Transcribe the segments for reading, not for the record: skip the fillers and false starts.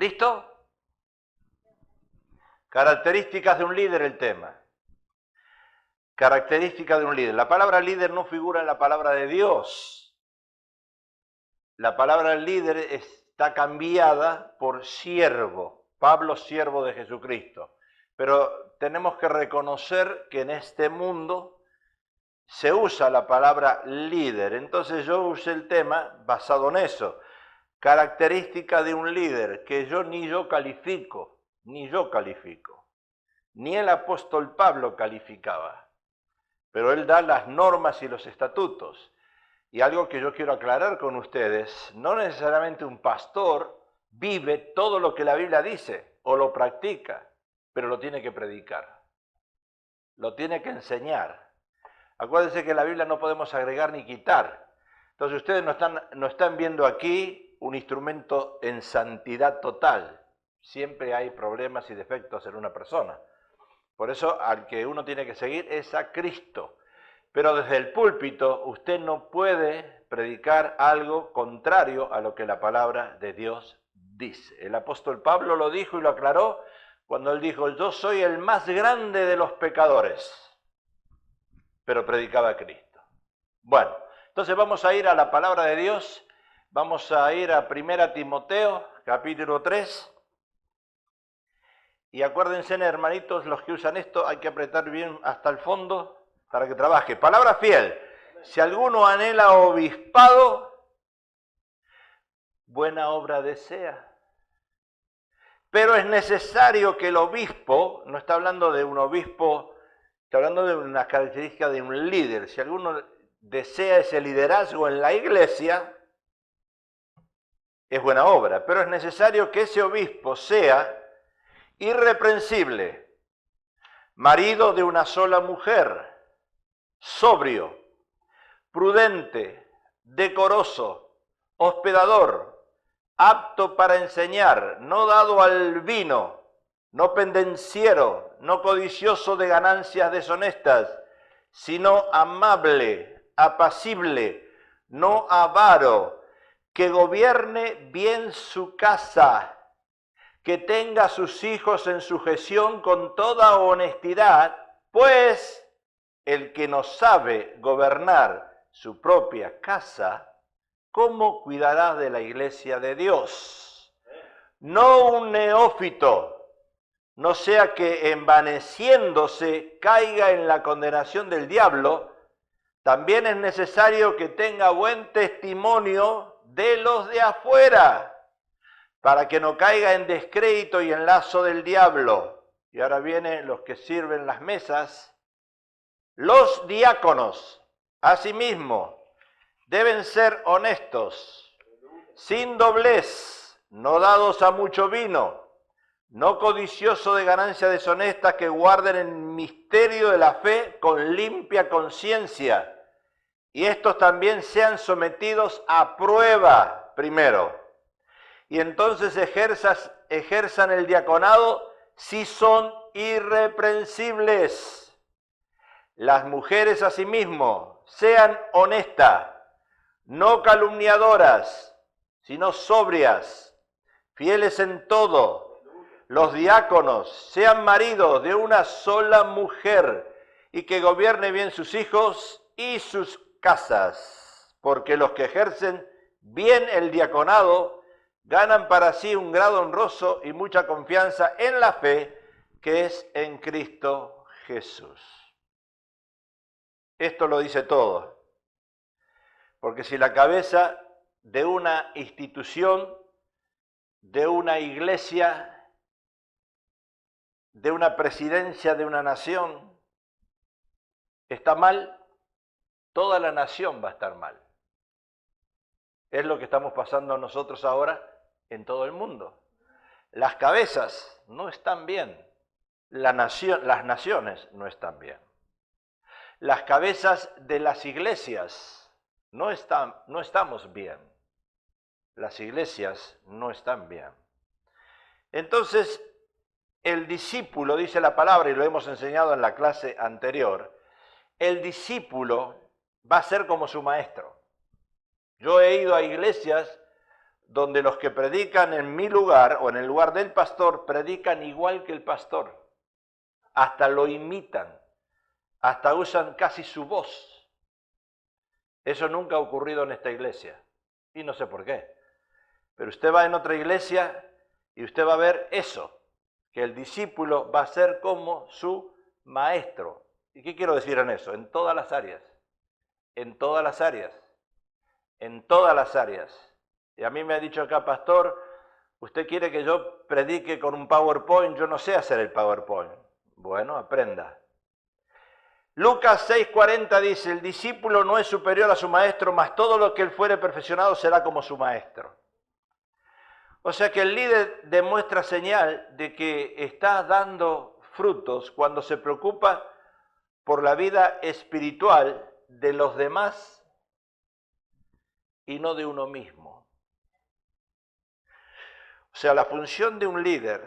¿Listo? Características de un líder, el tema. Características de un líder. La palabra líder no figura en la palabra de Dios. La palabra líder está cambiada por siervo. Pablo, siervo de Jesucristo. Pero tenemos que reconocer que en este mundo se usa la palabra líder. Entonces yo usé el tema basado en eso. Característica de un líder que ni yo califico, ni el apóstol Pablo calificaba, pero él da las normas y los estatutos. Y algo que yo quiero aclarar con ustedes, no necesariamente un pastor vive todo lo que la Biblia dice o lo practica, pero lo tiene que predicar, lo tiene que enseñar. Acuérdense que en la Biblia no podemos agregar ni quitar. Entonces ustedes no están viendo aquí un instrumento en santidad total. Siempre hay problemas y defectos en una persona. Por eso al que uno tiene que seguir es a Cristo. Pero desde el púlpito usted no puede predicar algo contrario a lo que la palabra de Dios dice. El apóstol Pablo lo dijo y lo aclaró cuando él dijo: yo soy el más grande de los pecadores, pero predicaba a Cristo. Bueno, entonces vamos a ir a la palabra de Dios. Vamos a ir a 1 Timoteo, capítulo 3. Y acuérdense, hermanitos, los que usan esto, hay que apretar bien hasta el fondo para que trabaje. Palabra fiel. Si alguno anhela obispado, buena obra desea. Pero es necesario que el obispo, no está hablando de un obispo, está hablando de una característica de un líder. Si alguno desea ese liderazgo en la iglesia, es buena obra, pero es necesario que ese obispo sea irreprensible, marido de una sola mujer, sobrio, prudente, decoroso, hospedador, apto para enseñar, no dado al vino, no pendenciero, no codicioso de ganancias deshonestas, sino amable, apacible, no avaro, que gobierne bien su casa, que tenga a sus hijos en sujeción con toda honestidad, pues el que no sabe gobernar su propia casa, ¿cómo cuidará de la iglesia de Dios? No un neófito, no sea que envaneciéndose caiga en la condenación del diablo. También es necesario que tenga buen testimonio de los de afuera, para que no caiga en descrédito y en lazo del diablo. Y ahora vienen los que sirven las mesas. Los diáconos, asimismo, deben ser honestos, sin doblez, no dados a mucho vino, no codiciosos de ganancias deshonestas, que guarden el misterio de la fe con limpia conciencia. Y estos también sean sometidos a prueba primero. Y entonces ejerzan el diaconado si son irreprensibles. Las mujeres asimismo sean honestas, no calumniadoras, sino sobrias, fieles en todo. Los diáconos sean maridos de una sola mujer y que gobierne bien sus hijos y sus casas, porque los que ejercen bien el diaconado ganan para sí un grado honroso y mucha confianza en la fe que es en Cristo Jesús. Esto lo dice todo, porque si la cabeza de una institución, de una iglesia, de una presidencia de una nación, está mal, toda la nación va a estar mal. Es lo que estamos pasando nosotros ahora en todo el mundo. Las cabezas no están bien, las naciones no están bien. Las cabezas de las iglesias no estamos bien. Las iglesias no están bien. Entonces, el discípulo, dice la palabra, y lo hemos enseñado en la clase anterior, el discípulo va a ser como su maestro. Yo he ido a iglesias donde los que predican en mi lugar o en el lugar del pastor predican igual que el pastor. Hasta lo imitan, hasta usan casi su voz. Eso nunca ha ocurrido en esta iglesia y no sé por qué. Pero usted va en otra iglesia y usted va a ver eso, que el discípulo va a ser como su maestro. ¿Y qué quiero decir en eso? En todas las áreas, en todas las áreas, en todas las áreas. Y a mí me ha dicho acá, pastor, usted quiere que yo predique con un PowerPoint, yo no sé hacer el PowerPoint. Bueno, aprenda. Lucas 6:40 dice, el discípulo no es superior a su maestro, mas todo lo que él fuere perfeccionado será como su maestro. O sea que el líder demuestra señal de que está dando frutos cuando se preocupa por la vida espiritual de los demás y no de uno mismo. O sea, la función de un líder,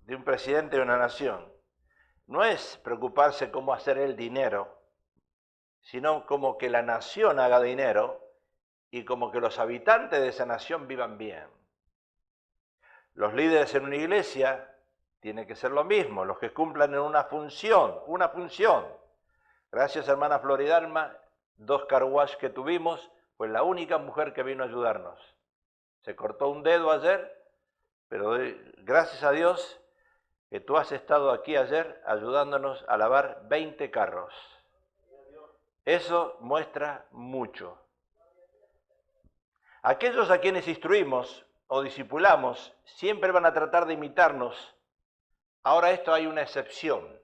de un presidente de una nación, no es preocuparse cómo hacer el dinero, sino como que la nación haga dinero y como que los habitantes de esa nación vivan bien. Los líderes en una iglesia tienen que ser lo mismo, los que cumplan en una función. Gracias, hermana Floridalma, 2 car wash que tuvimos, fue la única mujer que vino a ayudarnos. Se cortó un dedo ayer, pero gracias a Dios que tú has estado aquí ayer ayudándonos a lavar 20 carros. Eso muestra mucho. Aquellos a quienes instruimos o discipulamos siempre van a tratar de imitarnos. Ahora esto hay una excepción,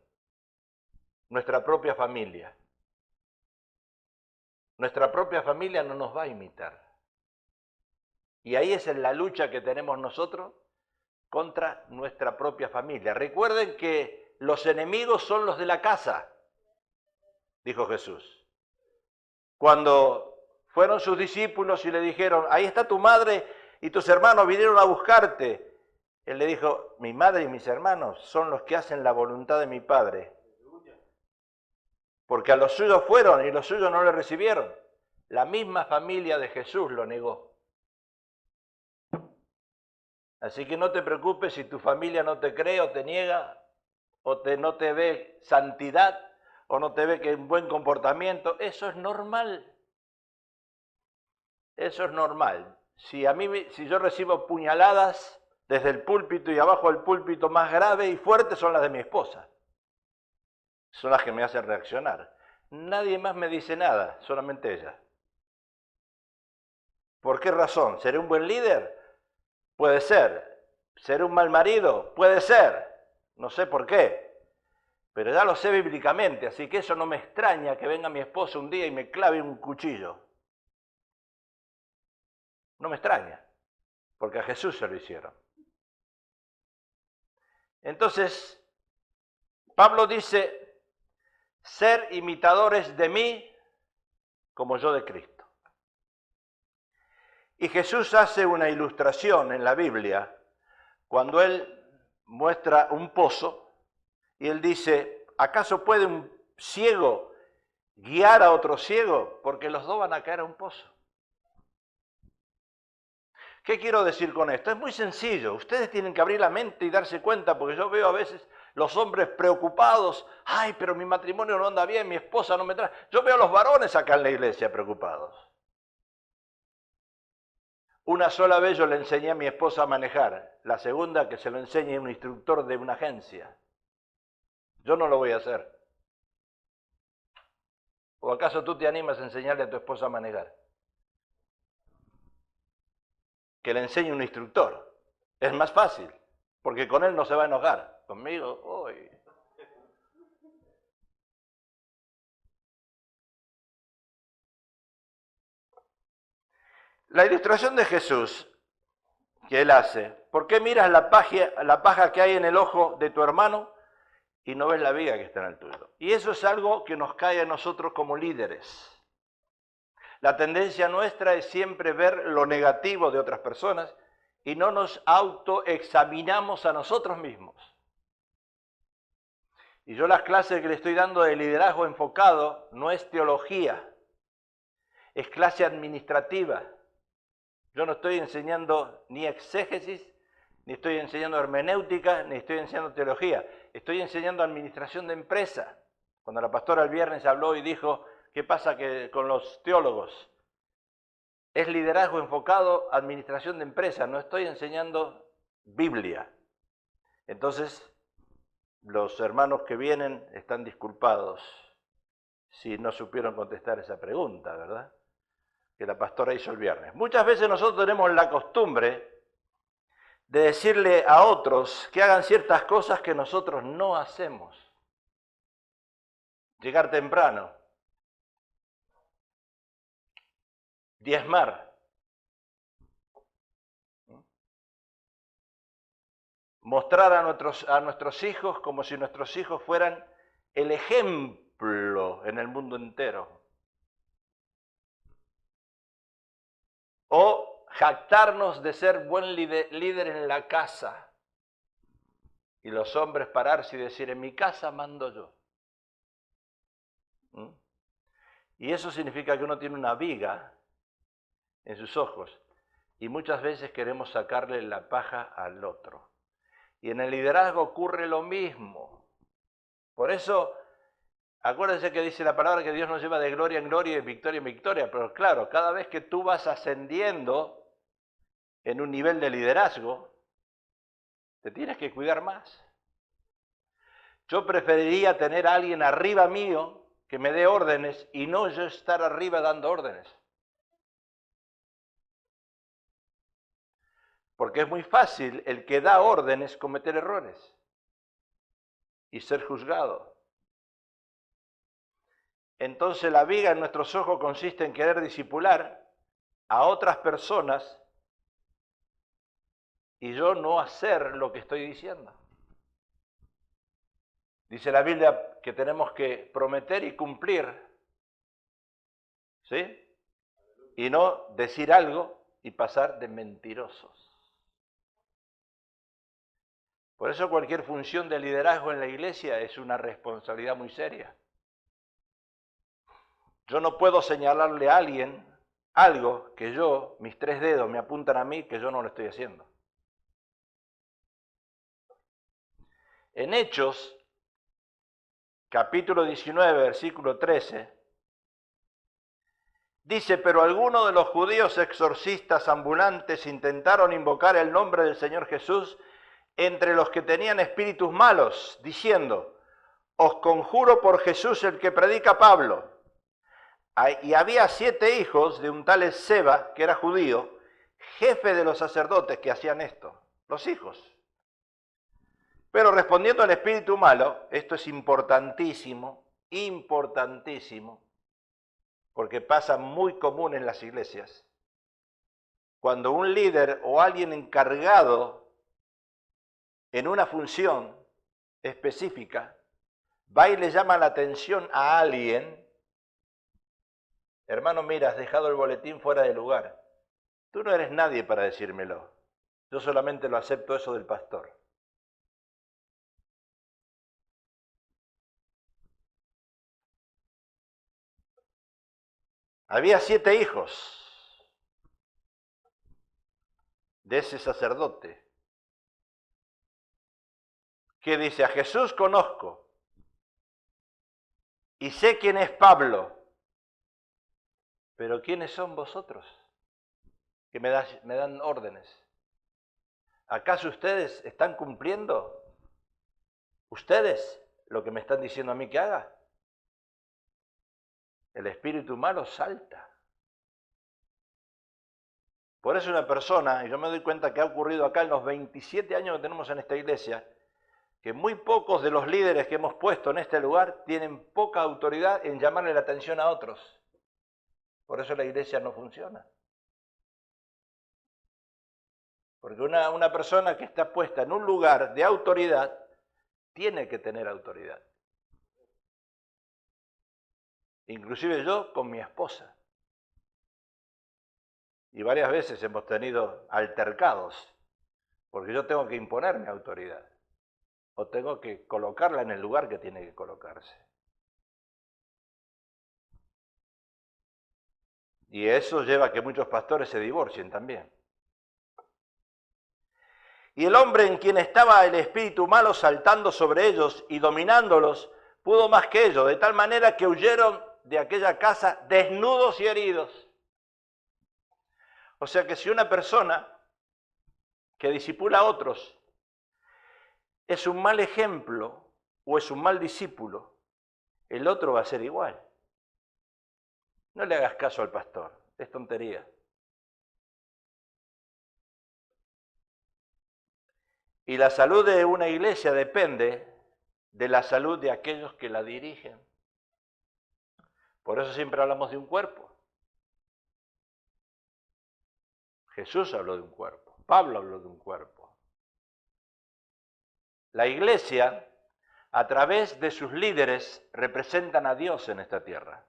nuestra propia familia. Nuestra propia familia no nos va a imitar. Y ahí es en la lucha que tenemos nosotros contra nuestra propia familia. Recuerden que los enemigos son los de la casa, dijo Jesús. Cuando fueron sus discípulos y le dijeron, ahí está tu madre y tus hermanos vinieron a buscarte. Él le dijo, mi madre y mis hermanos son los que hacen la voluntad de mi Padre. Porque a los suyos fueron y los suyos no le recibieron. La misma familia de Jesús lo negó. Así que no te preocupes si tu familia no te cree o te niega, o no te ve santidad, o no te ve que un buen comportamiento. Eso es normal. Eso es normal. Si yo recibo puñaladas desde el púlpito y abajo del púlpito más grave y fuerte son las de mi esposa. Son las que me hacen reaccionar. Nadie más me dice nada, solamente ella. ¿Por qué razón? ¿Seré un buen líder? Puede ser. ¿Seré un mal marido? Puede ser. No sé por qué. Pero ya lo sé bíblicamente, así que eso no me extraña que venga mi esposa un día y me clave un cuchillo. No me extraña, porque a Jesús se lo hicieron. Entonces, Pablo dice, ser imitadores de mí como yo de Cristo. Y Jesús hace una ilustración en la Biblia cuando él muestra un pozo y él dice, ¿acaso puede un ciego guiar a otro ciego? Porque los dos van a caer a un pozo. ¿Qué quiero decir con esto? Es muy sencillo. Ustedes tienen que abrir la mente y darse cuenta, porque yo veo a veces los hombres preocupados. Ay, pero mi matrimonio no anda bien, mi esposa no me trae. Yo veo a los varones acá en la iglesia preocupados. Una sola vez yo le enseñé a mi esposa a manejar. La segunda que se lo enseñe un instructor de una agencia. Yo no lo voy a hacer. ¿O acaso tú te animas a enseñarle a tu esposa a manejar? Que le enseñe un instructor. Es más fácil, porque con él no se va a enojar. Conmigo, uy. La ilustración de Jesús que él hace, ¿por qué miras la paja que hay en el ojo de tu hermano y no ves la viga que está en el tuyo? Y eso es algo que nos cae a nosotros como líderes. La tendencia nuestra es siempre ver lo negativo de otras personas y no nos autoexaminamos a nosotros mismos. Y yo las clases que le estoy dando de liderazgo enfocado no es teología, es clase administrativa. Yo no estoy enseñando ni exégesis, ni estoy enseñando hermenéutica, ni estoy enseñando teología. Estoy enseñando administración de empresa. Cuando la pastora el viernes habló y dijo, ¿qué pasa con los teólogos? Es liderazgo enfocado a administración de empresa, no estoy enseñando Biblia. Entonces, los hermanos que vienen están disculpados si no supieron contestar esa pregunta, ¿verdad? Que la pastora hizo el viernes. Muchas veces nosotros tenemos la costumbre de decirle a otros que hagan ciertas cosas que nosotros no hacemos. Llegar temprano, diezmar, mostrar a nuestros hijos como si nuestros hijos fueran el ejemplo en el mundo entero. O jactarnos de ser buen líder en la casa. Y los hombres pararse y decir, en mi casa mando yo. Y eso significa que uno tiene una viga en sus ojos. Y muchas veces queremos sacarle la paja al otro. Y en el liderazgo ocurre lo mismo. Por eso, acuérdense que dice la palabra que Dios nos lleva de gloria en gloria y de victoria en victoria. Pero claro, cada vez que tú vas ascendiendo en un nivel de liderazgo, te tienes que cuidar más. Yo preferiría tener a alguien arriba mío que me dé órdenes y no yo estar arriba dando órdenes. Porque es muy fácil el que da órdenes cometer errores y ser juzgado. Entonces la viga en nuestros ojos consiste en querer disipular a otras personas y yo no hacer lo que estoy diciendo. Dice la Biblia que tenemos que prometer y cumplir, ¿sí? Y no decir algo y pasar de mentirosos. Por eso cualquier función de liderazgo en la iglesia es una responsabilidad muy seria. Yo no puedo señalarle a alguien algo que mis 3 dedos me apuntan a mí que yo no lo estoy haciendo. En Hechos, capítulo 19, versículo 13, dice, pero algunos de los judíos exorcistas ambulantes intentaron invocar el nombre del Señor Jesús entre los que tenían espíritus malos, diciendo, os conjuro por Jesús el que predica Pablo. Y había 7 hijos de un tal Seba, que era judío, jefe de los sacerdotes que hacían esto, los hijos. Pero respondiendo al espíritu malo, esto es importantísimo, importantísimo, porque pasa muy común en las iglesias. Cuando un líder o alguien encargado en una función específica va y le llama la atención a alguien, hermano, mira, has dejado el boletín fuera de lugar. Tú no eres nadie para decírmelo. Yo solamente lo acepto eso del pastor. Había 7 hijos de ese sacerdote que dice, a Jesús conozco y sé quién es Pablo, pero ¿quiénes son vosotros que me dan órdenes? ¿Acaso ustedes están cumpliendo? ¿Ustedes lo que me están diciendo a mí que haga? El espíritu malo salta. Por eso una persona, y yo me doy cuenta que ha ocurrido acá en los 27 años que tenemos en esta iglesia, que muy pocos de los líderes que hemos puesto en este lugar tienen poca autoridad en llamarle la atención a otros. Por eso la iglesia no funciona. Porque una persona que está puesta en un lugar de autoridad tiene que tener autoridad. Inclusive yo con mi esposa. Y varias veces hemos tenido altercados, porque yo tengo que imponer mi autoridad. O tengo que colocarla en el lugar que tiene que colocarse. Y eso lleva a que muchos pastores se divorcien también. Y el hombre en quien estaba el espíritu malo saltando sobre ellos y dominándolos, pudo más que ellos, de tal manera que huyeron de aquella casa desnudos y heridos. O sea que si una persona que discipula a otros es un mal ejemplo o es un mal discípulo, el otro va a ser igual. No le hagas caso al pastor, es tontería. Y la salud de una iglesia depende de la salud de aquellos que la dirigen. Por eso siempre hablamos de un cuerpo. Jesús habló de un cuerpo, Pablo habló de un cuerpo. La iglesia, a través de sus líderes, representan a Dios en esta tierra.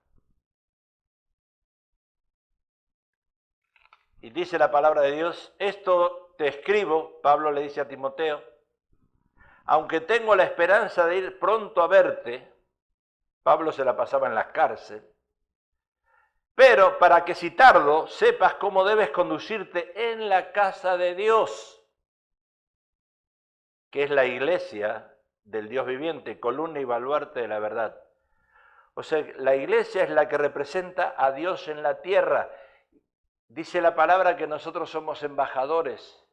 Y dice la palabra de Dios, esto te escribo, Pablo le dice a Timoteo, aunque tengo la esperanza de ir pronto a verte, Pablo se la pasaba en la cárcel, pero para que si tardo sepas cómo debes conducirte en la casa de Dios, que es la iglesia del Dios viviente, columna y baluarte de la verdad. O sea, la iglesia es la que representa a Dios en la tierra. Dice la palabra que nosotros somos embajadores.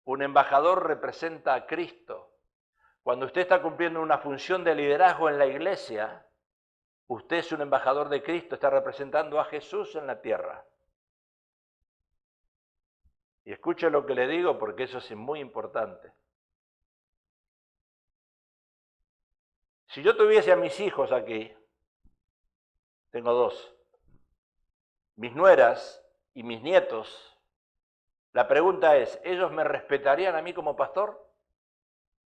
Un embajador representa a Cristo. Cuando usted está cumpliendo una función de liderazgo en la iglesia, usted es un embajador de Cristo, está representando a Jesús en la tierra. Y escuche lo que le digo porque eso es muy importante. Si yo tuviese a mis hijos aquí, tengo dos, mis nueras y mis nietos, la pregunta es, ¿ellos me respetarían a mí como pastor?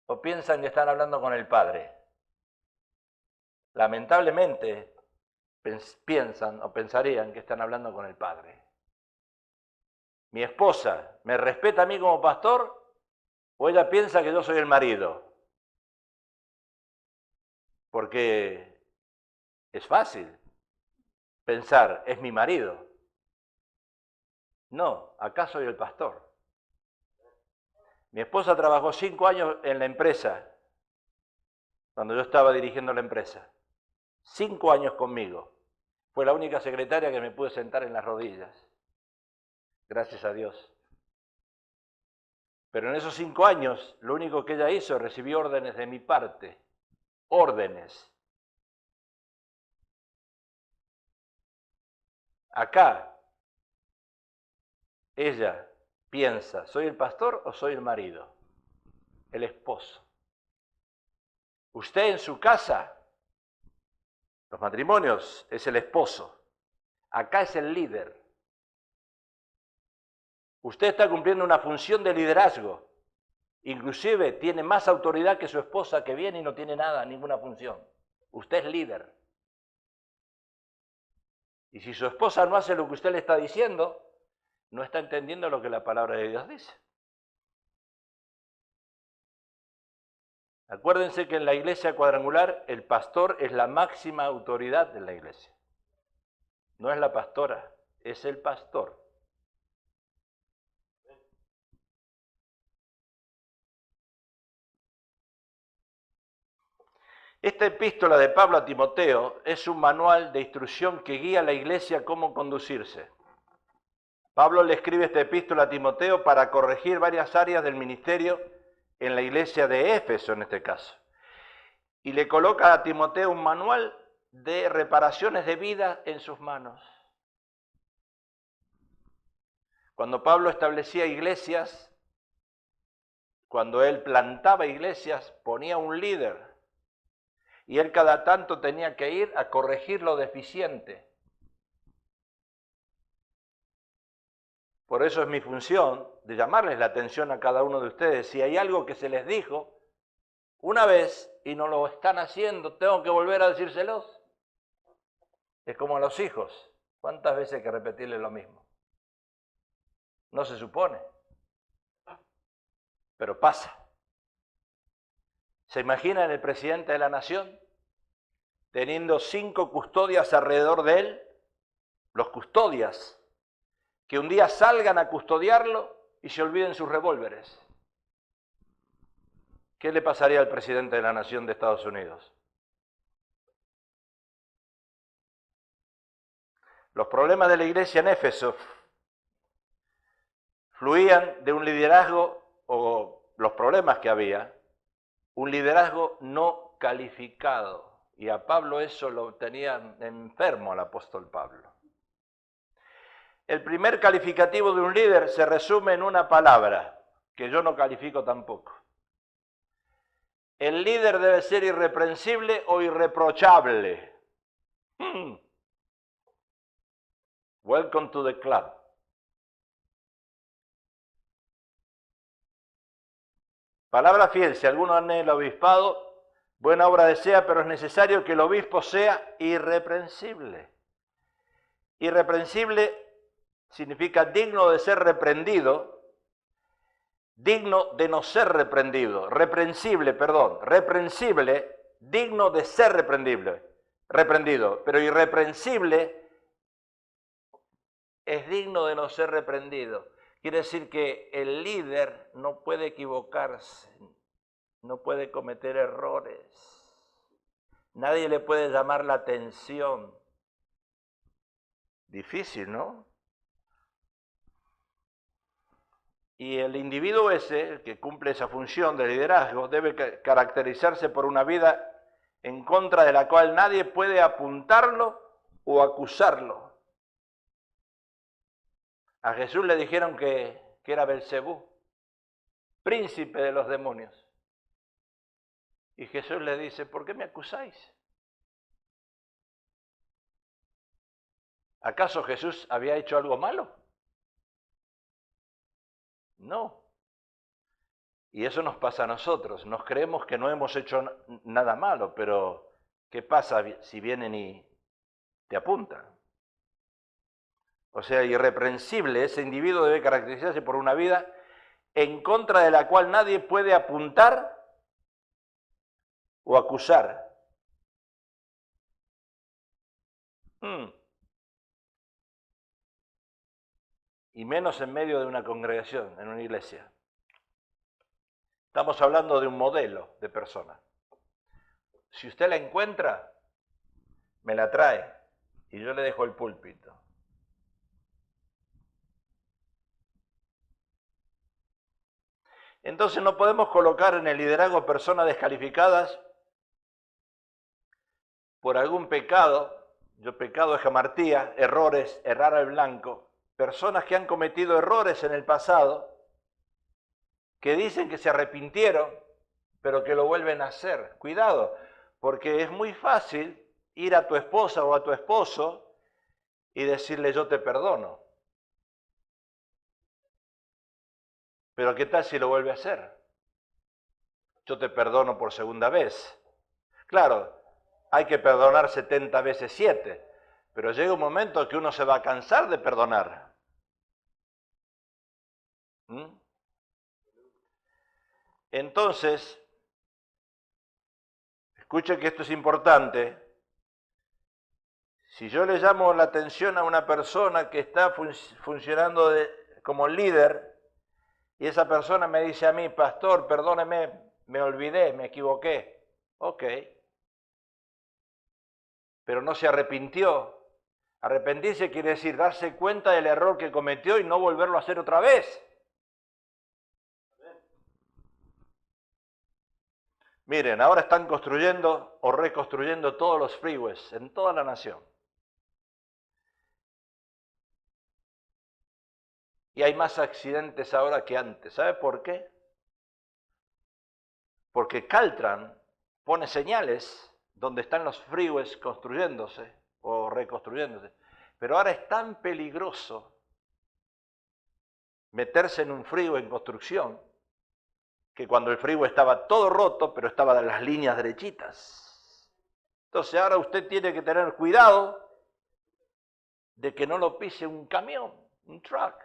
¿O piensan que están hablando con el Padre? Lamentablemente piensan o pensarían que están hablando con el Padre. ¿Mi esposa me respeta a mí como pastor o ella piensa que yo soy el marido? Porque es fácil pensar, es mi marido. No, acá soy el pastor. Mi esposa trabajó 5 años en la empresa, cuando yo estaba dirigiendo la empresa. 5 años conmigo. Fue la única secretaria que me pude sentar en las rodillas. Gracias a Dios. Pero en esos 5 años, lo único que ella hizo, recibió órdenes de mi parte. Órdenes. Acá, ella piensa, ¿soy el pastor o soy el marido? El esposo. Usted en su casa, los matrimonios, es el esposo. Acá es el líder. Usted está cumpliendo una función de liderazgo. Inclusive tiene más autoridad que su esposa que viene y no tiene nada, ninguna función. Usted es líder. Y si su esposa no hace lo que usted le está diciendo, no está entendiendo lo que la palabra de Dios dice. Acuérdense que en la iglesia cuadrangular el pastor es la máxima autoridad de la iglesia. No es la pastora, es el pastor. Esta epístola de Pablo a Timoteo es un manual de instrucción que guía a la iglesia cómo conducirse. Pablo le escribe esta epístola a Timoteo para corregir varias áreas del ministerio en la iglesia de Éfeso en este caso. Y le coloca a Timoteo un manual de reparaciones de vida en sus manos. Cuando Pablo establecía iglesias, cuando él plantaba iglesias, ponía un líder. Y él cada tanto tenía que ir a corregir lo deficiente. Por eso es mi función de llamarles la atención a cada uno de ustedes. Si hay algo que se les dijo una vez y no lo están haciendo, tengo que volver a decírselos. Es como a los hijos. ¿Cuántas veces hay que repetirles lo mismo? No se supone, pero pasa. ¿Se imaginan el presidente de la nación teniendo 5 custodias alrededor de él los custodias, que un día salgan a custodiarlo y se olviden sus revólveres. ¿Qué le pasaría al presidente de la Nación de Estados Unidos? Los problemas de la iglesia en Éfeso fluían de un liderazgo, o los problemas que había, un liderazgo no calificado. Y a Pablo eso lo tenía enfermo al apóstol Pablo. El primer calificativo de un líder se resume en una palabra, que yo no califico tampoco. El líder debe ser irreprensible o irreprochable. Welcome to the club. Palabra fiel, si alguno anhela el obispado, buena obra desea, pero es necesario que el obispo sea irreprensible. Irreprensible significa digno de ser reprendido, digno de no ser reprendido, reprensible, digno de ser reprendido, pero irreprensible es digno de no ser reprendido. Quiere decir que el líder no puede equivocarse, no puede cometer errores, nadie le puede llamar la atención. Difícil, ¿no? Y el individuo ese, que cumple esa función de liderazgo, debe caracterizarse por una vida en contra de la cual nadie puede apuntarlo o acusarlo. A Jesús le dijeron que era Belcebú, príncipe de los demonios. Y Jesús le dice, ¿por qué me acusáis? ¿Acaso Jesús había hecho algo malo? No. Y eso nos pasa a nosotros. Nos creemos que no hemos hecho nada malo, pero ¿qué pasa si vienen y te apuntan? O sea, irreprensible, ese individuo debe caracterizarse por una vida en contra de la cual nadie puede apuntar o acusar. Y menos en medio de una congregación, en una iglesia. Estamos hablando de un modelo de persona. Si usted la encuentra, me la trae y yo le dejo el púlpito. Entonces no podemos colocar en el liderazgo personas descalificadas por algún pecado. Pecado es jamartía, errores, errar al blanco. Personas que han cometido errores en el pasado, que dicen que se arrepintieron, pero que lo vuelven a hacer. Cuidado, porque es muy fácil ir a tu esposa o a tu esposo y decirle yo te perdono. Pero ¿qué tal si lo vuelve a hacer? Yo te perdono por segunda vez. Claro, hay que perdonar 70 veces 7, pero llega un momento que uno se va a cansar de perdonar. Entonces, escuche que esto es importante. Si yo le llamo la atención a una persona que está funcionando como líder, y esa persona me dice a mí, pastor, perdóneme, me olvidé, me equivoqué. Ok. Pero no se arrepintió. Arrepentirse quiere decir darse cuenta del error que cometió y no volverlo a hacer otra vez. Miren, ahora están construyendo o reconstruyendo todos los freeways en toda la nación. Y hay más accidentes ahora que antes. ¿Sabe por qué? Porque Caltran pone señales donde están los freeways construyéndose o reconstruyéndose. Pero ahora es tan peligroso meterse en un freeway en construcción que cuando el freeway estaba todo roto, pero estaban las líneas derechitas. Entonces ahora usted tiene que tener cuidado de que no lo pise un camión, un truck.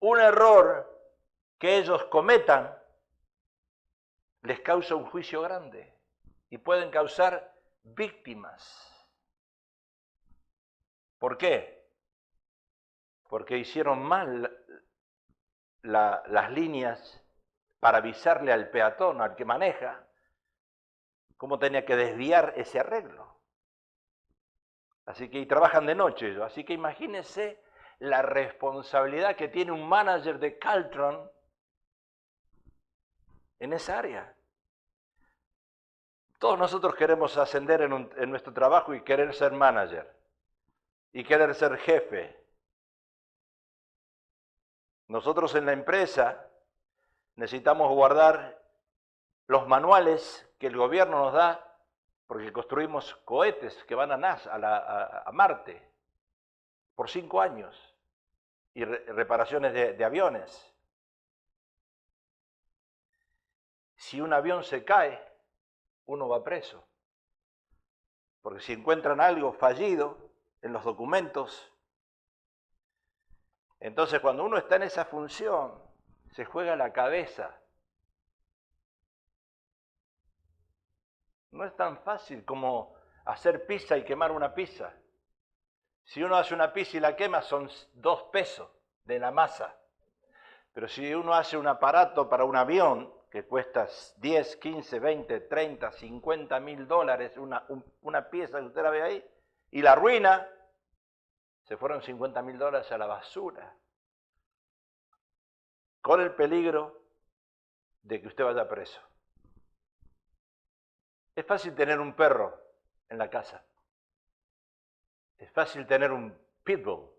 Un error que ellos cometan les causa un juicio grande y pueden causar víctimas. ¿Por qué? Porque hicieron mal las líneas para avisarle al peatón, al que maneja, cómo tenía que desviar ese arreglo. Así que y trabajan de noche ellos. Así que imagínense la responsabilidad que tiene un manager de Caltron en esa área. Todos nosotros queremos ascender en nuestro trabajo y querer ser manager y querer ser jefe. Nosotros en la empresa necesitamos guardar los manuales que el gobierno nos da porque construimos cohetes que van a Marte por 5 años y reparaciones de aviones. Si un avión se cae, uno va preso. Porque si encuentran algo fallido en los documentos, entonces cuando uno está en esa función, se juega la cabeza. No es tan fácil como hacer pizza y quemar una pizza. Si uno hace una pizza y la quema, son 2 pesos de la masa. Pero si uno hace un aparato para un avión que cuesta 10, 15, 20, 30, 50 mil dólares, una pieza que usted la ve ahí, y la arruina, se fueron 50 mil dólares a la basura. Con el peligro de que usted vaya preso. Es fácil tener un perro en la casa. Es fácil tener un pitbull.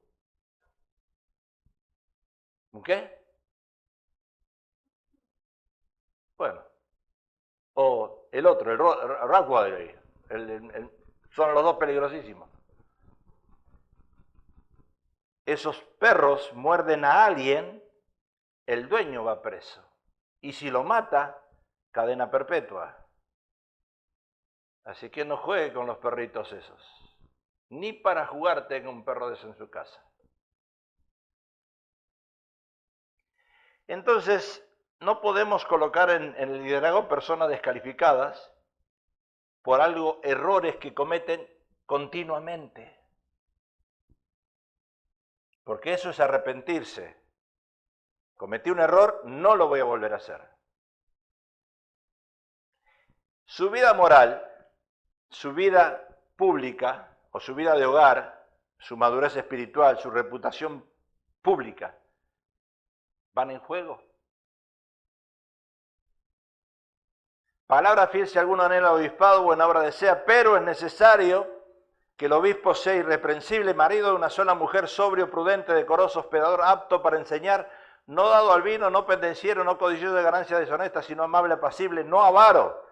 ¿Un qué? Bueno. O el otro, el Rottweiler. Son los dos peligrosísimos. Esos perros muerden a alguien, el dueño va preso. Y si lo mata, cadena perpetua. Así que no juegue con los perritos esos. Ni para jugar tenga un perro de eso en su casa. Entonces, no podemos colocar en el liderazgo personas descalificadas por errores que cometen continuamente. Porque eso es arrepentirse. Cometí un error, no lo voy a volver a hacer. Su vida moral, su vida pública o su vida de hogar, su madurez espiritual, su reputación pública, van en juego. Palabra fiel si alguno anhela obispado, buena obra desea, pero es necesario que el obispo sea irreprensible, marido de una sola mujer, sobrio, prudente, decoroso, hospedador, apto para enseñar, no dado al vino, no pendenciero, no codicioso de ganancias deshonestas, sino amable, apacible, no avaro,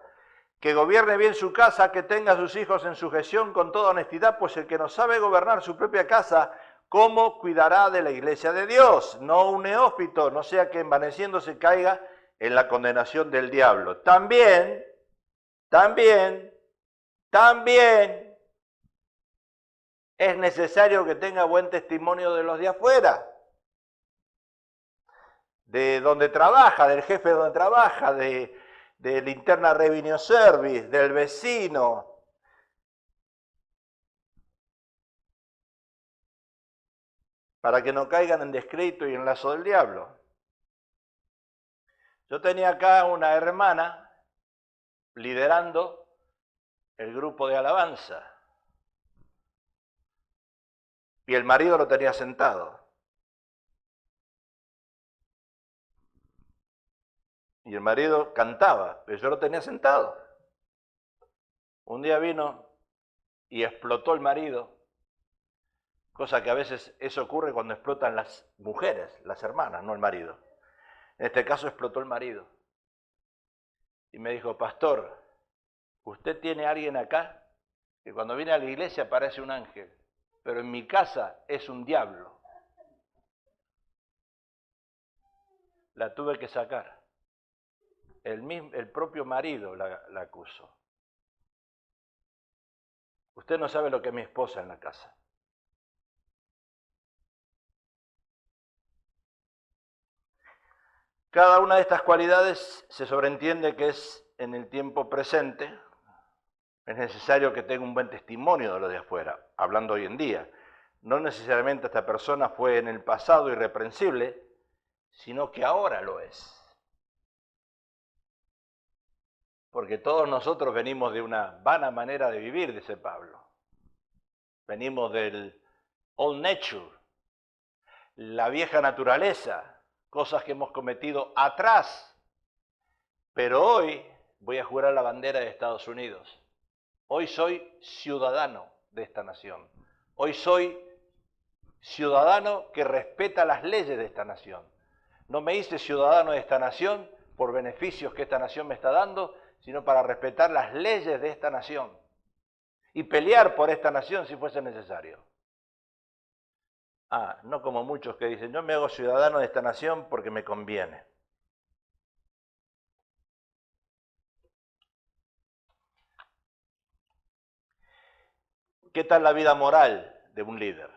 que gobierne bien su casa, que tenga a sus hijos en sujeción con toda honestidad, pues el que no sabe gobernar su propia casa, ¿cómo cuidará de la iglesia de Dios? No un neófito, no sea que envaneciéndose caiga en la condenación del diablo. También es necesario que tenga buen testimonio de los de afuera, de donde trabaja, del jefe donde trabaja, del Internal Revenue Service, del vecino. Para que no caigan en descrédito y en lazo del diablo. Yo tenía acá una hermana liderando el grupo de alabanza. Y el marido lo tenía sentado. Y el marido cantaba, pero yo lo tenía sentado. Un día vino y explotó el marido, cosa que a veces eso ocurre cuando explotan las mujeres, las hermanas, no el marido. En este caso explotó el marido. Y me dijo, pastor, usted tiene a alguien acá que cuando viene a la iglesia parece un ángel, pero en mi casa es un diablo. La tuve que sacar. El propio marido la acusó. Usted no sabe lo que es mi esposa en la casa. Cada una de estas cualidades se sobreentiende que es en el tiempo presente. Es necesario que tenga un buen testimonio de lo de afuera, hablando hoy en día. no necesariamente esta persona fue en el pasado irreprensible, sino que ahora lo es. Porque todos nosotros venimos de una vana manera de vivir, dice Pablo. Venimos del old nature, la vieja naturaleza, cosas que hemos cometido atrás. Pero hoy voy a jurar la bandera de Estados Unidos. Hoy soy ciudadano de esta nación. Hoy soy ciudadano que respeta las leyes de esta nación. No me hice ciudadano de esta nación por beneficios que esta nación me está dando, sino para respetar las leyes de esta nación y pelear por esta nación si fuese necesario. No como muchos que dicen, yo me hago ciudadano de esta nación porque me conviene. ¿Qué tal la vida moral de un líder?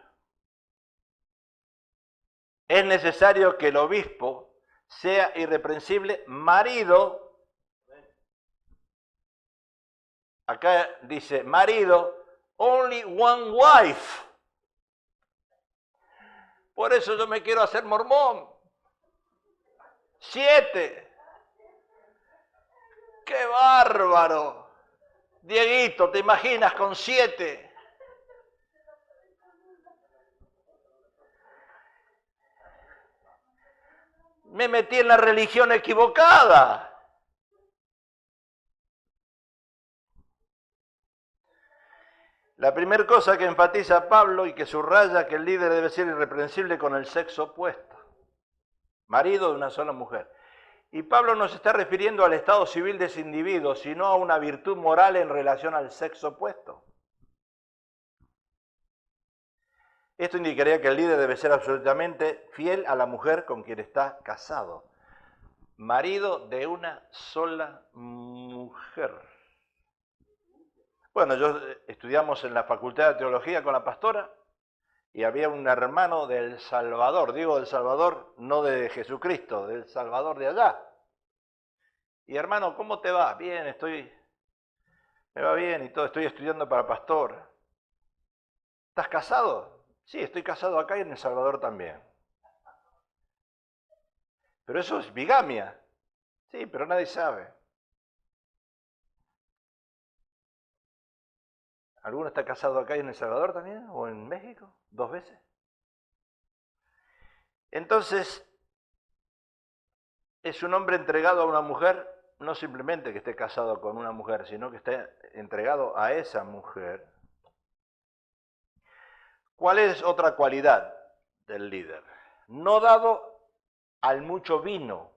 Es necesario que el obispo sea irreprensible marido. Acá dice marido, only one wife. Por eso yo me quiero hacer mormón. 7. ¡Qué bárbaro! Dieguito, ¿te imaginas con 7? Me metí en la religión equivocada. La primera cosa que enfatiza Pablo y que subraya que el líder debe ser irreprensible con el sexo opuesto, marido de una sola mujer. Y Pablo no se está refiriendo al estado civil de ese individuo, sino a una virtud moral en relación al sexo opuesto. Esto indicaría que el líder debe ser absolutamente fiel a la mujer con quien está casado. Marido de una sola mujer. Bueno, estudiamos en la Facultad de Teología con la pastora y había un hermano del Salvador, digo del Salvador, no de Jesucristo, del Salvador de allá. Y hermano, ¿cómo te va? Bien, me va bien y todo, estoy estudiando para pastor. ¿Estás casado? Sí, estoy casado acá y en El Salvador también. Pero eso es bigamia. Sí, pero nadie sabe. ¿Alguno está casado acá y en El Salvador también? ¿O en México? 2 veces. Entonces, es un hombre entregado a una mujer, no simplemente que esté casado con una mujer, sino que esté entregado a esa mujer. ¿Cuál es otra cualidad del líder? No dado al mucho vino,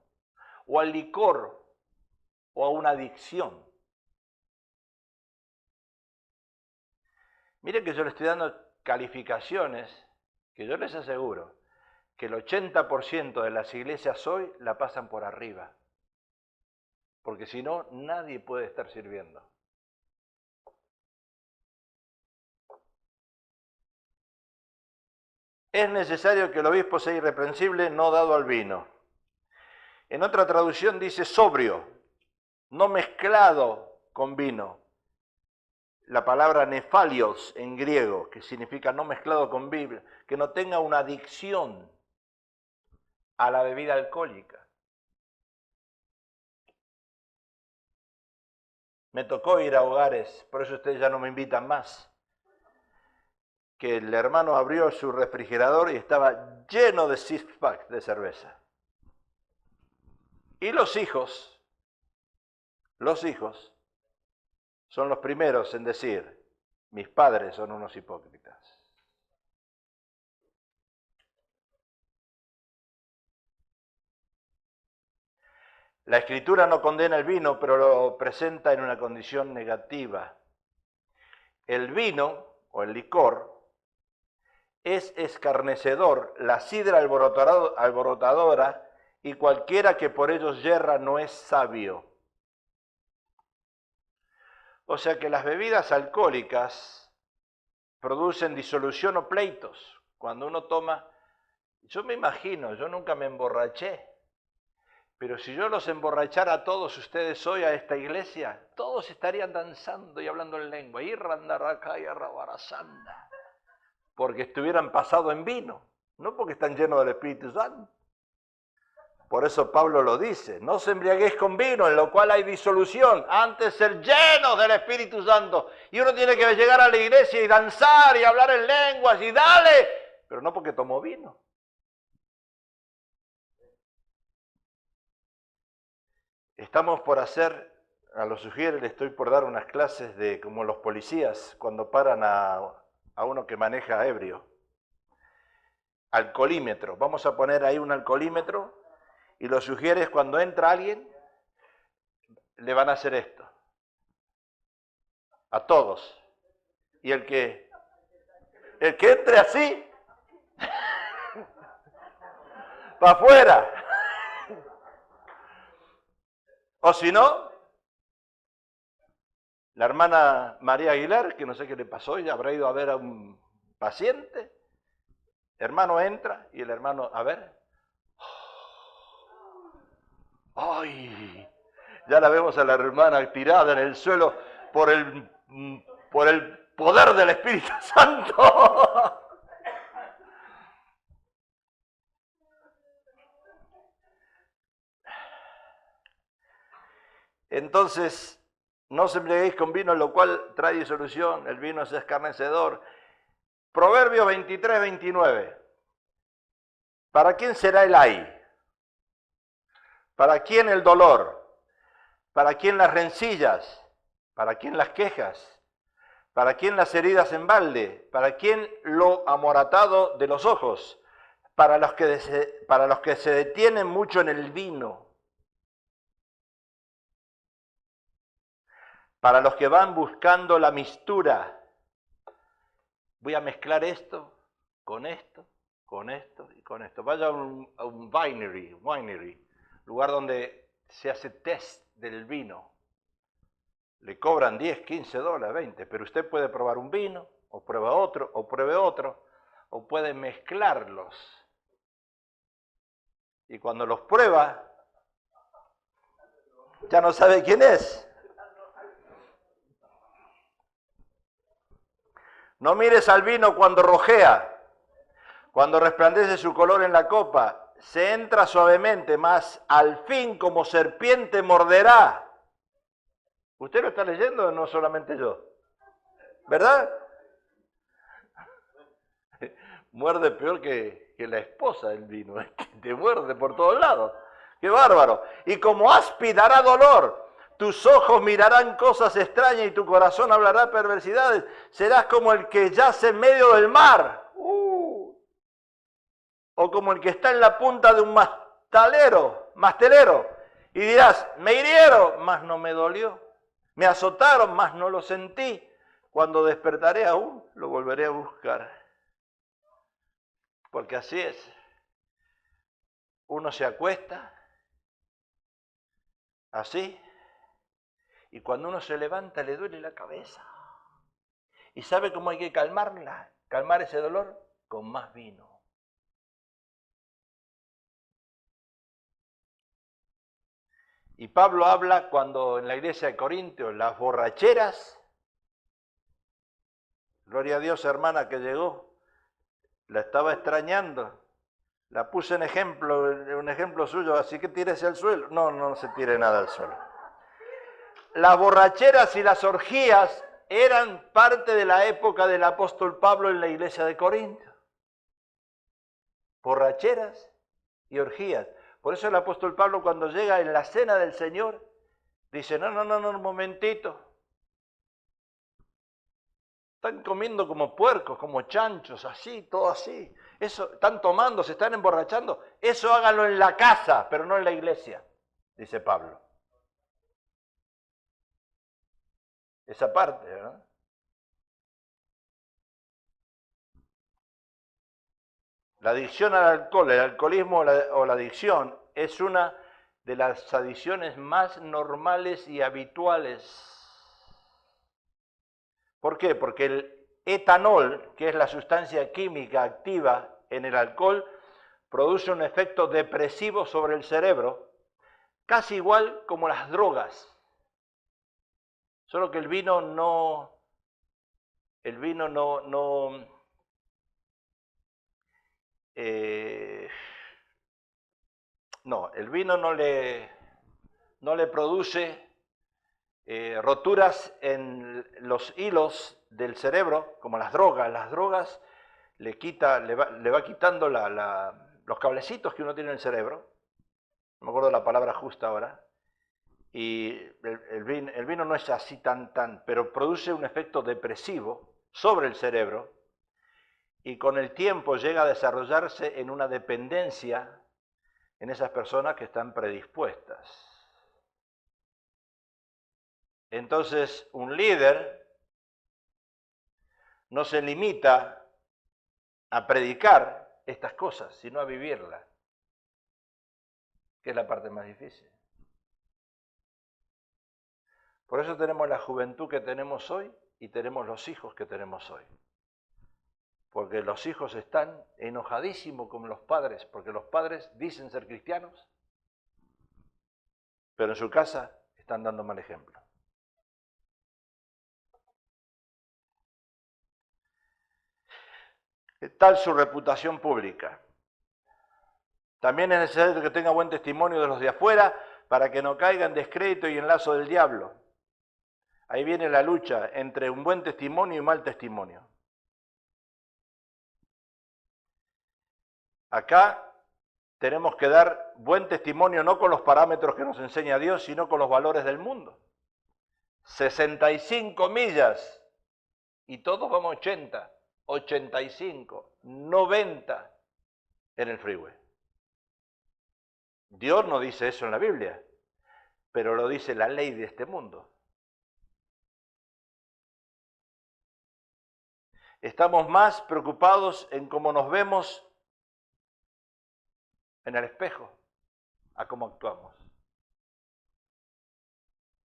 o al licor, o a una adicción. Miren que yo le estoy dando calificaciones que yo les aseguro que el 80% de las iglesias hoy la pasan por arriba. Porque si no, nadie puede estar sirviendo. Es necesario que el obispo sea irreprensible, no dado al vino. En otra traducción dice sobrio, no mezclado con vino. La palabra nefalios en griego, que significa no mezclado con vino, que no tenga una adicción a la bebida alcohólica. Me tocó ir a hogares, por eso ustedes ya no me invitan más, que el hermano abrió su refrigerador y estaba lleno de six-pack de cerveza. Y los hijos son los primeros en decir, mis padres son unos hipócritas. La Escritura no condena el vino, pero lo presenta en una condición negativa. El vino, o el licor, es escarnecedor, la sidra alborotadora, y cualquiera que por ellos yerra no es sabio. O sea que las bebidas alcohólicas producen disolución o pleitos. Cuando uno toma, yo me imagino, yo nunca me emborraché, pero si yo los emborrachara a todos ustedes hoy a esta iglesia, todos estarían danzando y hablando en lengua. porque estuvieran pasados en vino, no porque están llenos del Espíritu Santo. Por eso Pablo lo dice, no os embriaguéis con vino, en lo cual hay disolución, antes ser llenos del Espíritu Santo. Y uno tiene que llegar a la iglesia y danzar y hablar en lenguas y dale, pero no porque tomó vino. Estamos por hacer, a los sugieres le estoy por dar unas clases de como los policías cuando paran a uno que maneja ebrio. Alcoholímetro, vamos a poner ahí un alcoholímetro y los sugieres cuando entra alguien le van a hacer esto. A todos. Y el que entre así, para afuera. O si no, la hermana María Aguilar, que no sé qué le pasó, ella habrá ido a ver a un paciente. El hermano entra y el hermano, a ver. ¡Ay! Ya la vemos a la hermana tirada en el suelo por el poder del Espíritu Santo. Entonces, no os embriaguéis con vino, lo cual trae disolución, el vino es escarnecedor. Proverbios 23, 29. ¿Para quién será el ay? ¿Para quién el dolor? ¿Para quién las rencillas? ¿Para quién las quejas? ¿Para quién las heridas en balde? ¿Para quién lo amoratado de los ojos? Para los que se detienen mucho en el vino. Para los que van buscando la mistura. Voy a mezclar esto, con esto, con esto y con esto. Vaya a un winery, lugar donde se hace test del vino. Le cobran 10, 15 dólares, 20, pero usted puede probar un vino, o prueba otro, o pruebe otro, o puede mezclarlos. Y cuando los prueba, ya no sabe quién es. No mires al vino cuando rojea, cuando resplandece su color en la copa, se entra suavemente, mas al fin como serpiente morderá. ¿Usted lo está leyendo o no solamente yo? ¿Verdad? Muerde peor que la esposa del vino, te muerde por todos lados. ¡Qué bárbaro! Y como áspid dará dolor, tus ojos mirarán cosas extrañas y tu corazón hablará perversidades. Serás como el que yace en medio del mar. O como el que está en la punta de un mastelero. Y dirás, me hirieron, mas no me dolió. Me azotaron, mas no lo sentí. Cuando despertaré aún, lo volveré a buscar. Porque así es. Uno se acuesta, así, y cuando uno se levanta le duele la cabeza. ¿Y sabe cómo hay que calmar ese dolor? Con más vino. Y Pablo habla cuando en la iglesia de Corintios, las borracheras, gloria a Dios, hermana que llegó, la estaba extrañando, la puse en ejemplo, un ejemplo suyo, así que tírese al suelo. No, no se tire nada al suelo. Las borracheras y las orgías eran parte de la época del apóstol Pablo en la iglesia de Corinto. Borracheras y orgías. Por eso el apóstol Pablo cuando llega en la cena del Señor, dice, no, un momentito. Están comiendo como puercos, como chanchos, así, todo así. Eso, están tomando, se están emborrachando. Eso háganlo en la casa, pero no en la iglesia, dice Pablo. Esa parte, ¿verdad? La adicción al alcohol, el alcoholismo o la adicción es una de las adicciones más normales y habituales. ¿Por qué? Porque el etanol, que es la sustancia química activa en el alcohol, produce un efecto depresivo sobre el cerebro, casi igual como las drogas. Solo que el vino no no, el vino no le produce roturas en los hilos del cerebro, como las drogas. Las drogas le va quitando los cablecitos que uno tiene en el cerebro. No me acuerdo la palabra justa ahora. Y el vino no es así pero produce un efecto depresivo sobre el cerebro y con el tiempo llega a desarrollarse en una dependencia en esas personas que están predispuestas. Entonces, un líder no se limita a predicar estas cosas, sino a vivirlas, que es la parte más difícil. Por eso tenemos la juventud que tenemos hoy y tenemos los hijos que tenemos hoy. Porque los hijos están enojadísimos con los padres, porque los padres dicen ser cristianos, pero en su casa están dando mal ejemplo. ¿Qué tal su reputación pública? También es necesario que tenga buen testimonio de los de afuera para que no caiga en descrédito y en lazo del diablo. Ahí viene la lucha entre un buen testimonio y mal testimonio. Acá tenemos que dar buen testimonio no con los parámetros que nos enseña Dios, sino con los valores del mundo. 65 millas y todos vamos 80, 85, 90 en el freeway. Dios no dice eso en la Biblia, pero lo dice la ley de este mundo. Estamos más preocupados en cómo nos vemos en el espejo, a cómo actuamos.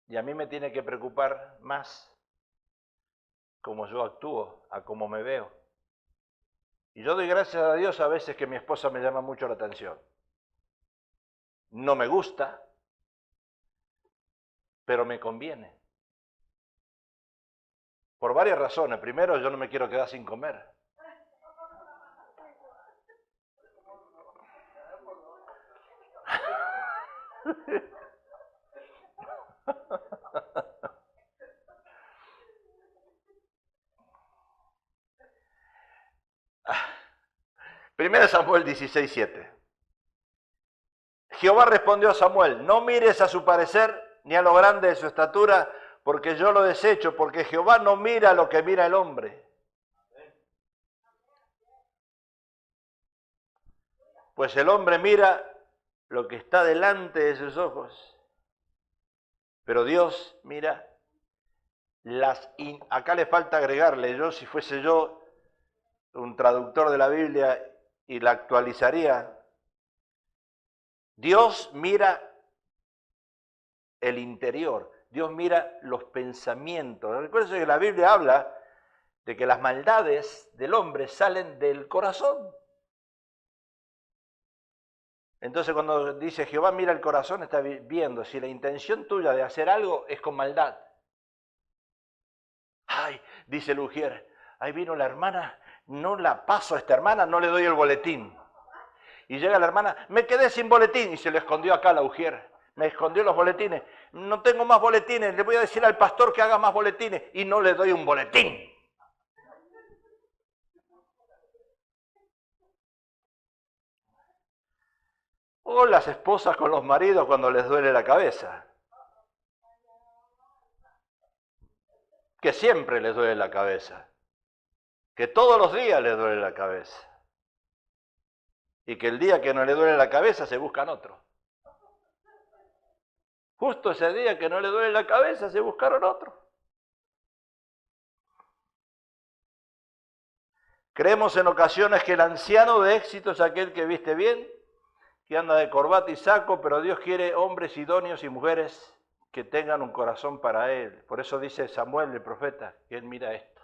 Y a mí me tiene que preocupar más cómo yo actúo, a cómo me veo. Y yo doy gracias a Dios a veces que mi esposa me llama mucho la atención. No me gusta, pero me conviene. Por varias razones. Primero, yo no me quiero quedar sin comer. Primero Samuel 16:7. Jehová respondió a Samuel: no mires a su parecer ni a lo grande de su estatura, porque yo lo desecho, porque Jehová no mira lo que mira el hombre. Pues el hombre mira lo que está delante de sus ojos, pero Dios mira acá le falta agregarle, si fuese yo un traductor de la Biblia y la actualizaría, Dios mira el interior, Dios mira los pensamientos. Recuerden que la Biblia habla de que las maldades del hombre salen del corazón. Entonces cuando dice Jehová mira el corazón, está viendo si la intención tuya de hacer algo es con maldad. Ay, dice el ujier, ahí vino la hermana, no la paso a esta hermana, no le doy el boletín. Y llega la hermana, me quedé sin boletín, y se le escondió acá la ujier. Me escondió los boletines. No tengo más boletines, le voy a decir al pastor que haga más boletines, y no le doy un boletín. O las esposas con los maridos cuando les duele la cabeza. Que siempre les duele la cabeza. Que todos los días les duele la cabeza. Y que el día que no le duele la cabeza se buscan otro. Justo ese día que no le duele la cabeza se buscaron otro. Creemos en ocasiones que el anciano de éxito es aquel que viste bien, que anda de corbata y saco, pero Dios quiere hombres idóneos y mujeres que tengan un corazón para Él. Por eso dice Samuel, el profeta, que Él mira esto.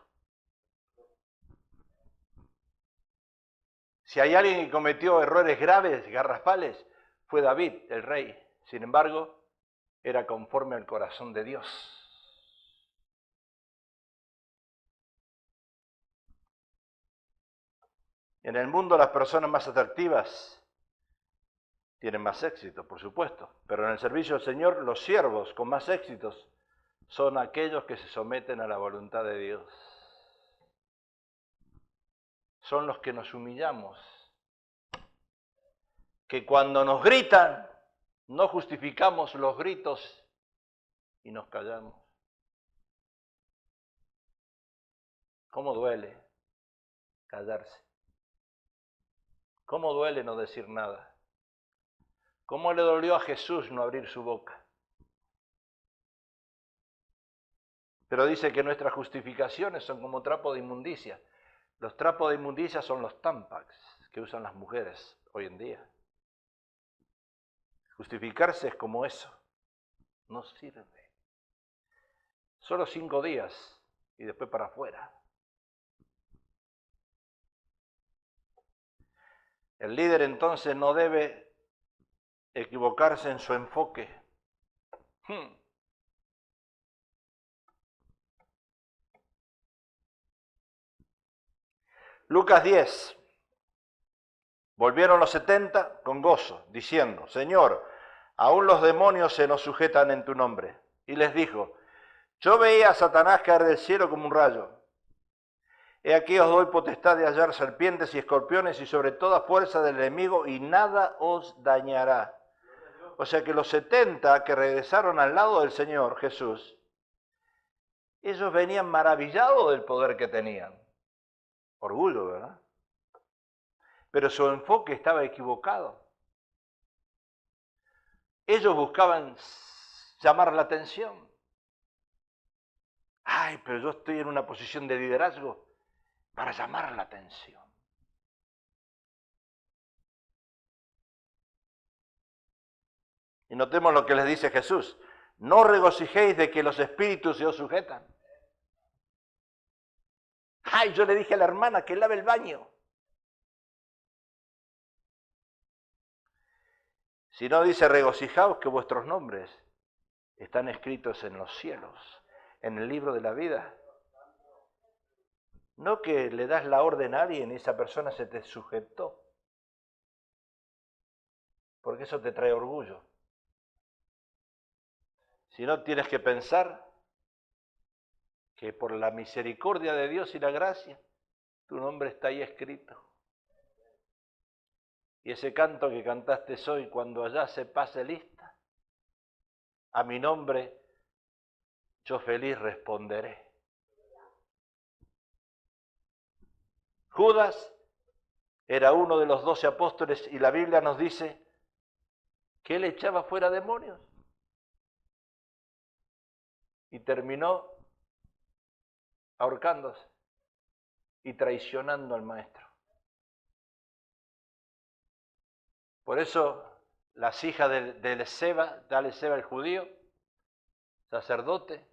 Si hay alguien que cometió errores graves, garrafales, fue David, el rey. Sin embargo, era conforme al corazón de Dios. En el mundo las personas más atractivas tienen más éxito, por supuesto, pero en el servicio del Señor los siervos con más éxitos son aquellos que se someten a la voluntad de Dios. Son los que nos humillamos, que cuando nos gritan no justificamos los gritos y nos callamos. ¿Cómo duele callarse? ¿Cómo duele no decir nada? ¿Cómo le dolió a Jesús no abrir su boca? Pero dice que nuestras justificaciones son como trapo de inmundicia. Los trapos de inmundicia son los Tampax que usan las mujeres hoy en día. Justificarse es como eso. No sirve. Solo 5 días y después para afuera. El líder entonces no debe equivocarse en su enfoque. Lucas 10. Volvieron los 70 con gozo, diciendo, Señor, aún los demonios se nos sujetan en tu nombre. Y les dijo, yo veía a Satanás caer del cielo como un rayo. He aquí os doy potestad de hallar serpientes y escorpiones y sobre toda fuerza del enemigo y nada os dañará. O sea que los 70 que regresaron al lado del Señor Jesús, ellos venían maravillados del poder que tenían. Orgullo, ¿verdad? Pero su enfoque estaba equivocado. Ellos buscaban llamar la atención. Ay, pero yo estoy en una posición de liderazgo para llamar la atención. Y notemos lo que les dice Jesús. No regocijéis de que los espíritus se os sujetan. Ay, yo le dije a la hermana que lave el baño. Si no dice regocijaos que vuestros nombres están escritos en los cielos, en el libro de la vida. No que le das la orden a alguien y esa persona se te sujetó. Porque eso te trae orgullo. Si no, tienes que pensar que por la misericordia de Dios y la gracia, tu nombre está ahí escrito. Y ese canto que cantaste hoy, cuando allá se pase lista, a mi nombre yo feliz responderé. Judas era uno de los 12 apóstoles y la Biblia nos dice que él echaba fuera demonios y terminó ahorcándose y traicionando al maestro. Por eso las hijas de Eleseba el judío, sacerdote,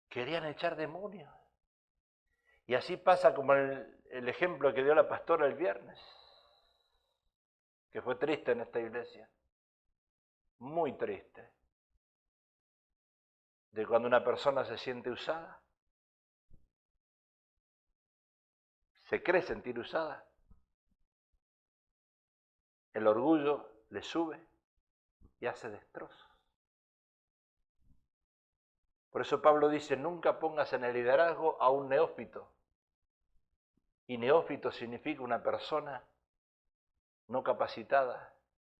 querían echar demonios. Y así pasa como el ejemplo que dio la pastora el viernes, que fue triste en esta iglesia, muy triste, de cuando una persona se siente usada, se cree sentir usada, el orgullo le sube y hace destrozos. Por eso Pablo dice, nunca pongas en el liderazgo a un neófito. Y neófito significa una persona no capacitada,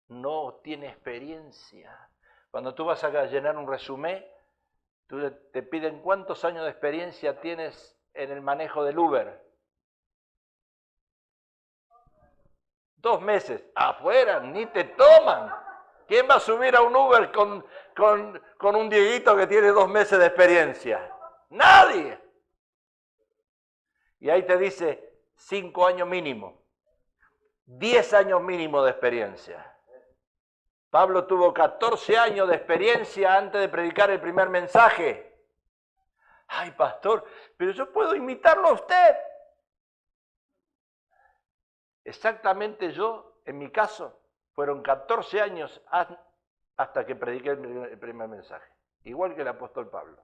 no tiene experiencia. Cuando tú vas a llenar un resumen, te piden cuántos años de experiencia tienes en el manejo del Uber. 2 meses. Afuera, ni te toman. ¿Quién va a subir a un Uber con un Dieguito que tiene 2 meses de experiencia? ¡Nadie! Y ahí te dice 5 años mínimo, 10 años mínimo de experiencia. Pablo tuvo 14 años de experiencia antes de predicar el primer mensaje. Ay, pastor, pero yo puedo imitarlo a usted. Exactamente yo, en mi caso, fueron 14 años hasta que prediqué el primer mensaje. Igual que el apóstol Pablo.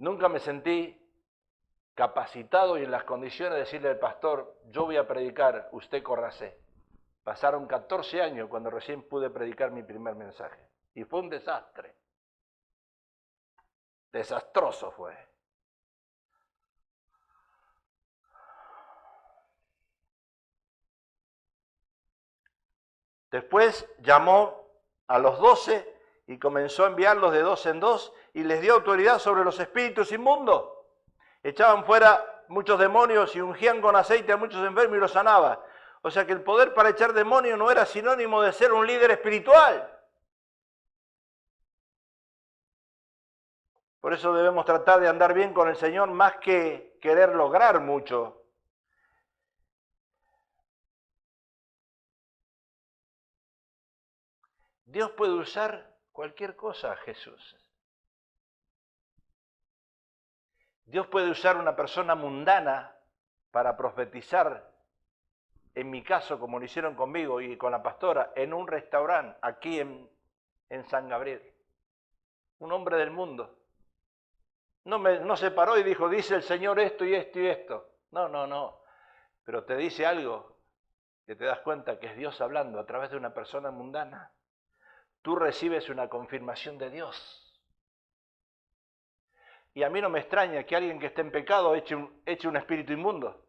Nunca me sentí capacitado y en las condiciones de decirle al pastor, yo voy a predicar, usted córrase. Pasaron 14 años cuando recién pude predicar mi primer mensaje. Y fue un desastre. Desastroso fue. Después llamó a los 12 y comenzó a enviarlos de 2 en 2 y les dio autoridad sobre los espíritus inmundos. Echaban fuera muchos demonios y ungían con aceite a muchos enfermos y los sanaba. O sea que el poder para echar demonios no era sinónimo de ser un líder espiritual. Por eso debemos tratar de andar bien con el Señor más que querer lograr mucho. Dios puede usar cualquier cosa, Jesús. Dios puede usar una persona mundana para profetizar, en mi caso, como lo hicieron conmigo y con la pastora, en un restaurante aquí en San Gabriel. Un hombre del mundo. No se paró y dijo, dice el Señor esto y esto y esto. No. Pero te dice algo que te das cuenta que es Dios hablando a través de una persona mundana. Tú recibes una confirmación de Dios. Y a mí no me extraña que alguien que esté en pecado eche un espíritu inmundo.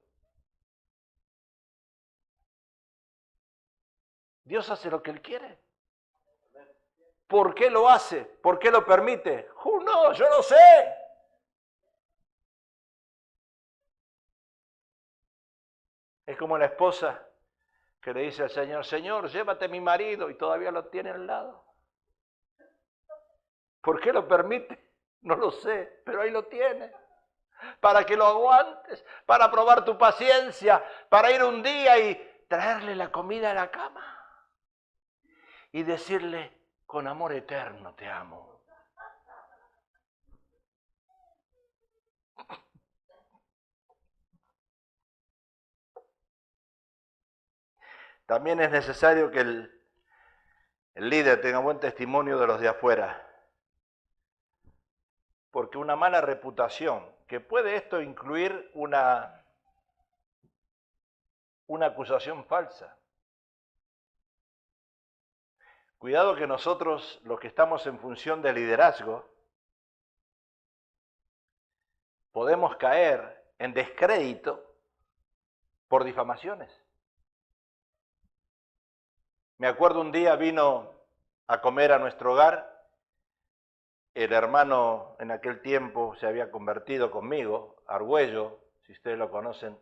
Dios hace lo que Él quiere. ¿Por qué lo hace? ¿Por qué lo permite? No, yo no sé. Es como la esposa que le dice al Señor, Señor, llévate a mi marido, y todavía lo tiene al lado. ¿Por qué lo permite? No lo sé, pero ahí lo tiene. Para que lo aguantes, para probar tu paciencia, para ir un día y traerle la comida a la cama. Y decirle, con amor eterno te amo. También es necesario que el líder tenga buen testimonio de los de afuera. Porque una mala reputación, que puede esto incluir una acusación falsa. Cuidado que nosotros, los que estamos en función de liderazgo, podemos caer en descrédito por difamaciones. Me acuerdo un día vino a comer a nuestro hogar, el hermano en aquel tiempo se había convertido conmigo, Argüello, si ustedes lo conocen,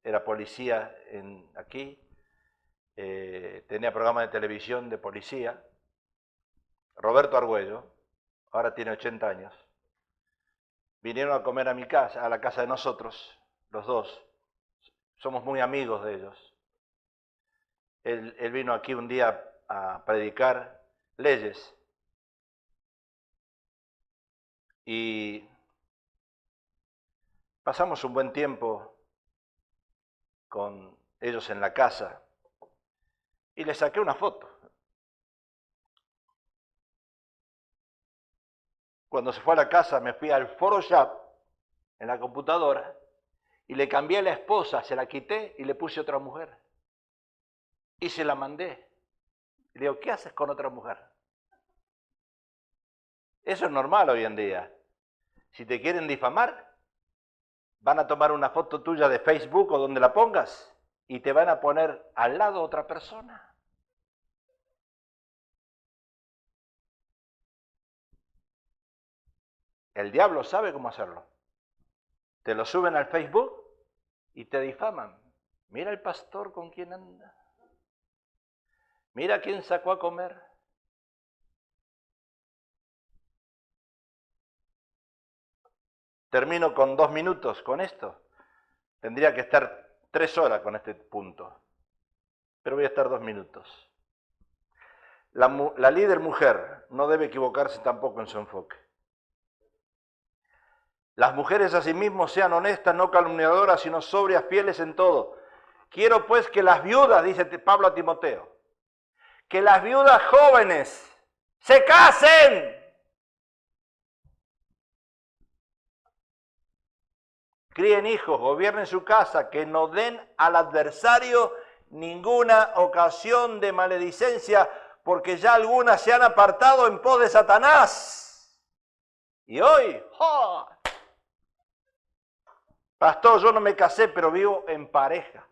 era policía aquí, tenía programa de televisión de policía, Roberto Argüello, ahora tiene 80 años. Vinieron a comer a mi casa, a la casa de nosotros, los dos, somos muy amigos de ellos. Él vino aquí un día a predicar leyes. Y pasamos un buen tiempo con ellos en la casa y les saqué una foto. Cuando se fue a la casa me fui al Photoshop en la computadora y le cambié a la esposa, se la quité y le puse otra mujer. Y se la mandé. Y le digo, ¿qué haces con otra mujer? Eso es normal hoy en día. Si te quieren difamar, van a tomar una foto tuya de Facebook o donde la pongas y te van a poner al lado otra persona. El diablo sabe cómo hacerlo. Te lo suben al Facebook y te difaman. Mira el pastor con quién anda. Mira quién sacó a comer. Termino con 2 minutos con esto. Tendría que estar 3 horas con este punto. Pero voy a estar 2 minutos. La líder mujer no debe equivocarse tampoco en su enfoque. Las mujeres asimismo sean honestas, no calumniadoras, sino sobrias, fieles en todo. Quiero pues que las viudas, dice Pablo a Timoteo, que las viudas jóvenes se casen. críen hijos, gobiernen su casa, que no den al adversario ninguna ocasión de maledicencia, porque ya algunas se han apartado en pos de Satanás. Y hoy, ¡oh! Pastor, yo no me casé, pero vivo en pareja.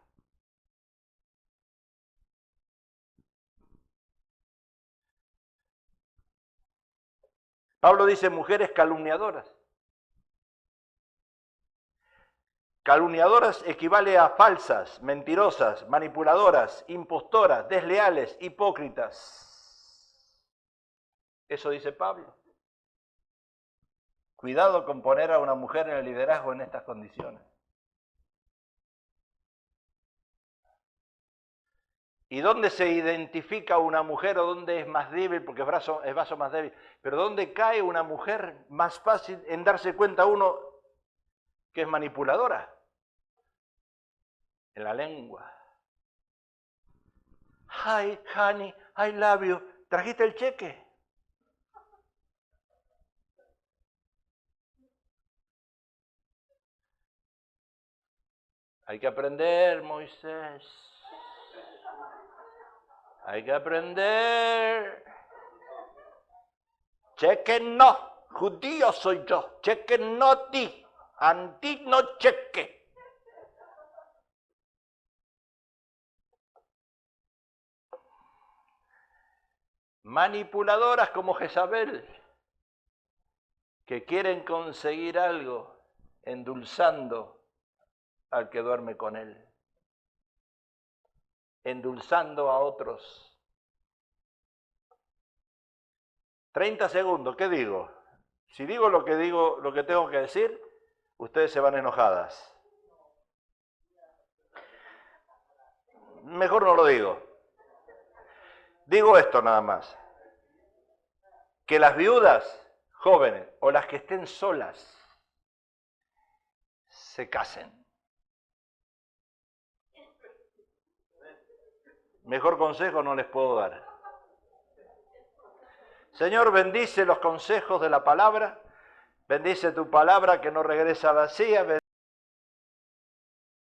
Pablo dice mujeres calumniadoras. Calumniadoras equivale a falsas, mentirosas, manipuladoras, impostoras, desleales, hipócritas. Eso dice Pablo. Cuidado con poner a una mujer en el liderazgo en estas condiciones. ¿Y dónde se identifica una mujer o dónde es más débil? Porque es vaso más débil. Pero ¿dónde cae una mujer más fácil en darse cuenta uno que es manipuladora? En la lengua. Hi, honey, I love you. ¿Trajiste el cheque? Hay que aprender, Moisés. Hay que aprender. Cheque no. Judío soy yo. Cheque no ti. Anti no cheque. Manipuladoras como Jezabel, que quieren conseguir algo endulzando al que duerme con él, endulzando a otros. 30 segundos, ¿qué digo? Si digo, lo que tengo que decir, ustedes se van enojadas. Mejor no lo digo. Digo esto nada más. Que las viudas jóvenes o las que estén solas se casen. Mejor consejo no les puedo dar. Señor, bendice los consejos de la palabra. Bendice tu palabra que no regresa vacía.